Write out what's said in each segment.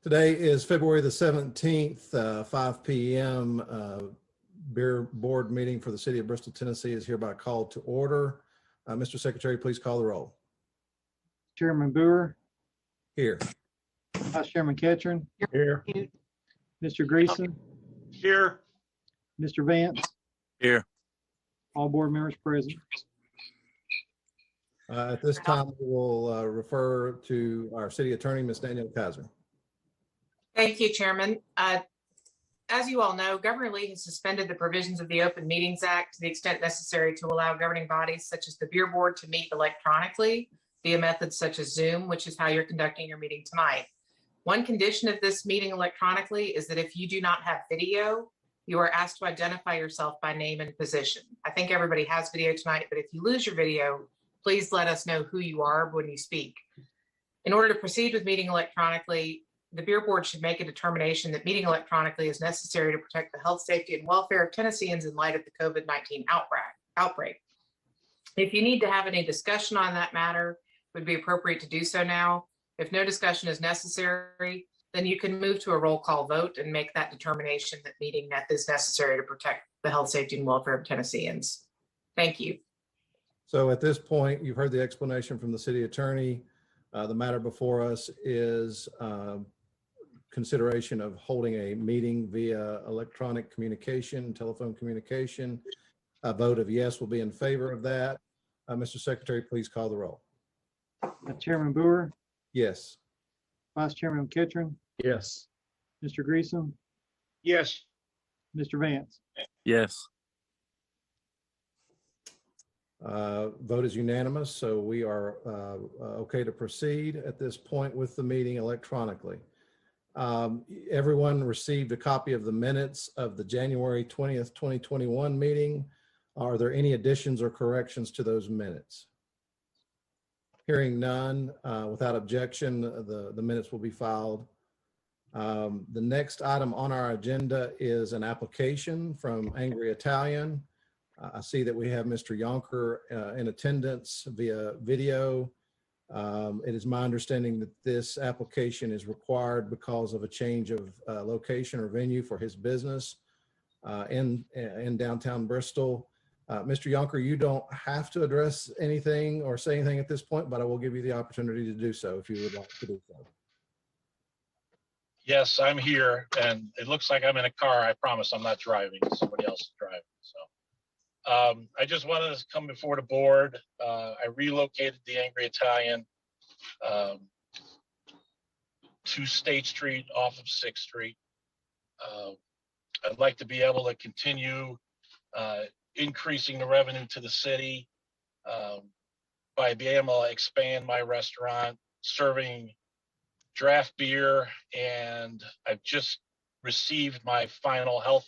Today is February the 17th, 5 p.m. Beer Board meeting for the City of Bristol, Tennessee is hereby called to order. Mr. Secretary, please call the roll. Chairman Boer, Here. Vice Chairman Ketchum, Here. Mr. Greason, Here. Mr. Vance, Here. all board members present. At this time, we will refer to our City Attorney, Ms. Danielle Kaiser. Thank you, Chairman. As you all know, Governor Lee has suspended the provisions of the Open Meetings Act to the extent necessary to allow governing bodies such as the Beer Board to meet electronically via methods such as Zoom, which is how you're conducting your meeting tonight. One condition of this meeting electronically is that if you do not have video, you are asked to identify yourself by name and position. I think everybody has video tonight, but if you lose your video, please let us know who you are when you speak. In order to proceed with meeting electronically, the Beer Board should make a determination that meeting electronically is necessary to protect the health, safety, and welfare of Tennesseans in light of the COVID-19 outbreak. If you need to have any discussion on that matter, it would be appropriate to do so now. If no discussion is necessary, then you can move to a roll call vote and make that determination that meeting is necessary to protect the health, safety, and welfare of Tennesseans. Thank you. So at this point, you've heard the explanation from the City Attorney. The matter before us is consideration of holding a meeting via electronic communication, telephone communication. A vote of yes will be in favor of that. Mr. Secretary, please call the roll. Chairman Boer, Yes. Vice Chairman Ketchum, Yes. Mr. Greason, Yes. Mr. Vance. Yes. Vote is unanimous, so we are okay to proceed at this point with the meeting electronically. Everyone received a copy of the minutes of the January 20th, 2021 meeting. Are there any additions or corrections to those minutes? Hearing none, without objection, the minutes will be filed. The next item on our agenda is an application from Angry Italian. I see that we have Mr. Yonker in attendance via video. It is my understanding that this application is required because of a change of location or venue for his business in downtown Bristol. Mr. Yonker, you don't have to address anything or say anything at this point, but I will give you the opportunity to do so if you would like to do so. Yes, I'm here, and it looks like I'm in a car. I promise I'm not driving. Somebody else is driving. So I just wanted to come before the board. I relocated the Angry Italian to State Street off of 6th Street. I'd like to be able to continue increasing the revenue to the city by being able to expand my restaurant, serving draft beer, and I've just received my final health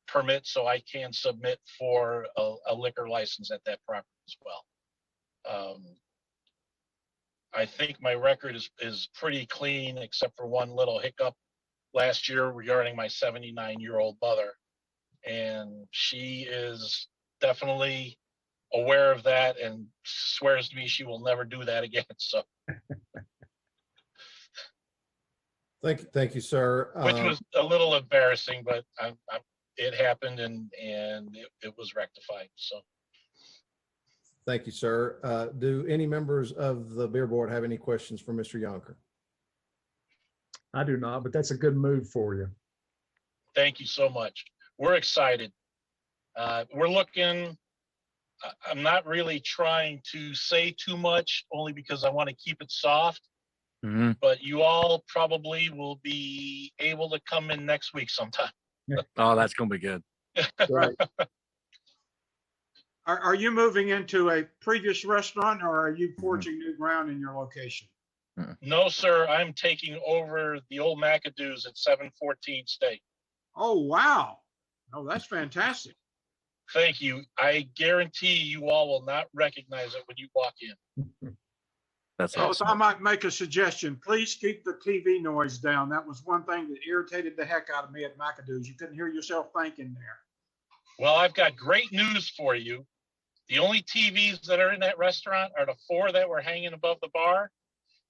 permit so I can submit for a liquor license at that property as well. I think my record is pretty clean except for one little hiccup last year regarding my 79-year-old mother. And she is definitely aware of that and swears to me she will never do that again. So Thank you, sir. which was a little embarrassing, but it happened and it was rectified. So Thank you, sir. Do any members of the Beer Board have any questions for Mr. Yonker? I do not, but that's a good move for you. thank you so much. We're excited. We're looking, I'm not really trying to say too much only because I want to keep it soft, Mm-hmm. but you all probably will be able to come in next week sometime. Oh, that's gonna be good. Right. Are you moving into a previous restaurant or are you forging new ground in your location? No, sir, I'm taking over the old McAdoo's at 714 State. Oh, wow. Oh, that's fantastic. Thank you. I guarantee you all will not recognize it when you walk in. That's So awesome. I might make a suggestion. Please keep the TV noise down. That was one thing that irritated the heck out of me at McAdoo's. You couldn't hear yourself thinking there. Well, I've got great news for you. The only TVs that are in that restaurant are the 4 that were hanging above the bar.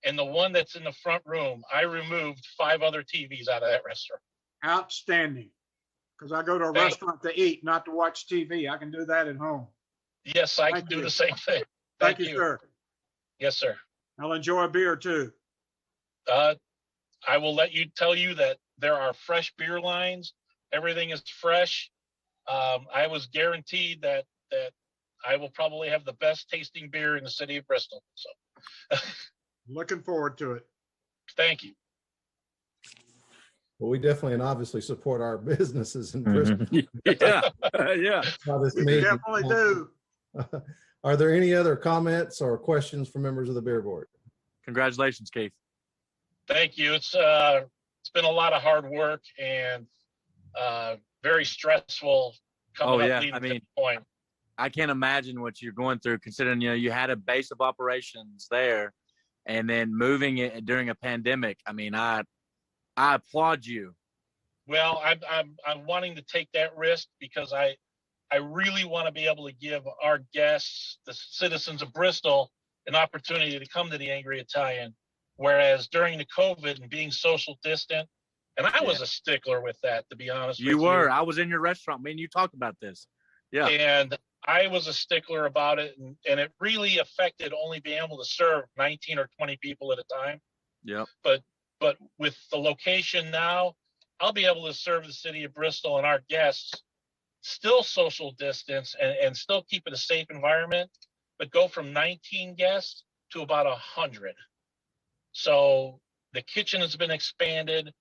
And the one that's in the front room, I removed 5 other TVs out of that restaurant. Outstanding. Because I go to a Thank- restaurant to eat, not to watch TV. I can do that at home. Yes, I can Thank do you. the same thing. Thank you, sir. Yes, sir. I'll enjoy a beer too. I will tell you that there are fresh beer lines. Everything is fresh. I was guaranteed that I will probably have the best tasting beer in the city of Bristol. So Looking forward to it. thank you. Well, we definitely and obviously support our businesses in Bristol. Mhm. Yeah, yeah. By this We meeting. definitely do. Are there any other comments or questions from members of the beer board? Congratulations, Keith. Thank you. It's been a lot of hard work and very stressful coming Oh, up yeah. leading I to mean, this point. I can't imagine what you're going through, considering you had a base of operations there, and then moving it during a pandemic. I mean, I applaud you. Well, I'm wanting to take that risk because I really want to be able to give our guests, the citizens of Bristol, an opportunity to come to the Angry Italian. Whereas during the COVID and being social distant, and I was a stickler with that, to be honest with you. You were. I was in your restaurant. Me and you talked about this. Yeah. And I was a stickler about it, and it really affected only being able to serve 19 or 20 people at a time. Yep. But with the location now, I'll be able to serve the city of Bristol and our guests, still social distance and still keep it a safe environment, but go from 19 guests to about 100. So the kitchen has been expanded.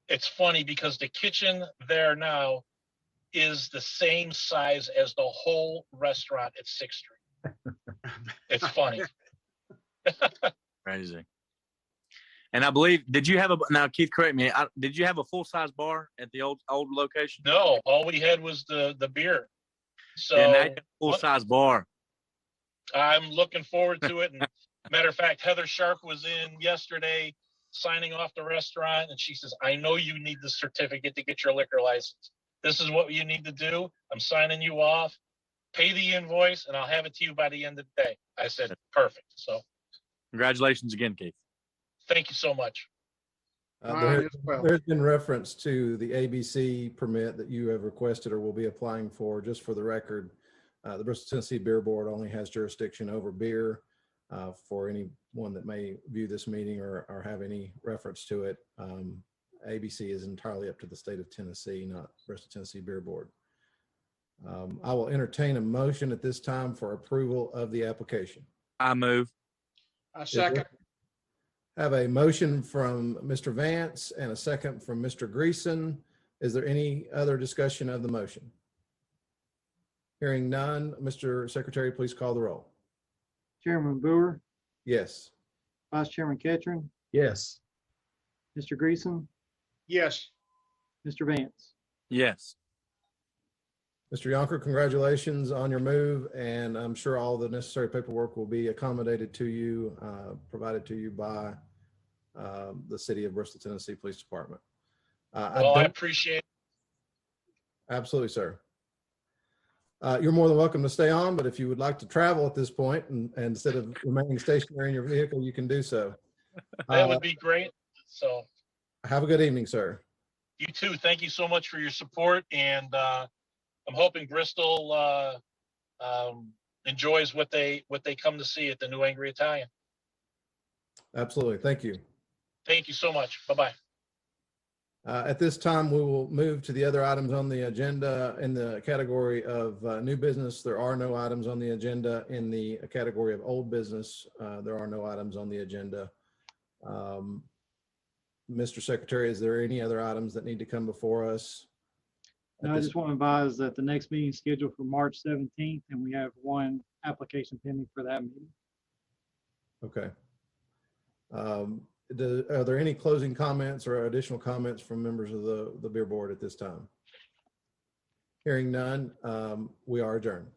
It's funny because the kitchen there now is the same size as the whole restaurant at 6th Street. It's funny. Crazy. And I believe, now Keith, correct me, did you have a full-size bar at the old location? No, all we had was the beer. So Yeah, now you have a full-size bar. I'm looking forward to it. And matter of fact, Heather Sharp was in yesterday signing off the restaurant, and she says, I know you need the certificate to get your liquor license. This is what you need to do. I'm signing you off. Pay the invoice, and I'll have it to you by the end of the day. I said, perfect. So Congratulations again, Keith. thank you so much. Mine as well. There's been reference to the ABC permit that you have requested or will be applying for. Just for the record, the Bristol, Tennessee Beer Board only has jurisdiction over beer. For anyone that may view this meeting or have any reference to it, ABC is entirely up to the state of Tennessee, not Bristol, Tennessee Beer Board. I will entertain a motion at this time for approval of the application. I move. I second. Have a motion from Mr. Vance and a second from Mr. Greason. Is there any other discussion of the motion? Hearing none, Mr. Secretary, please call the roll. Chairman Boer, Yes. Vice Chairman Ketchum, Yes. Mr. Greason, Yes. Mr. Vance. Yes. Mr. Yonker, congratulations on your move, and I'm sure all the necessary paperwork will be accommodated to you, provided to you by the City of Bristol, Tennessee Police Department. I appreciate it. Absolutely, sir. You're more than welcome to stay on, but if you would like to travel at this point and instead of remaining stationary in your vehicle, you can do so. That would be great. So Have a good evening, sir. you too. Thank you so much for your support. And I'm hoping Bristol enjoys what they come to see at the New Angry Italian. Absolutely. Thank you. Thank you so much. Bye-bye. At this time, we will move to the other items on the agenda in the category of new business. There are no items on the agenda. In the category of old business, there are no items on the agenda. Mr. Secretary, is there any other items that need to come before us? No, I just want to advise that the next meeting is scheduled for March 17th, and we have one application pending for that meeting. Okay. Are there any closing comments or additional comments from members of the beer board at this time? Hearing none, we are adjourned.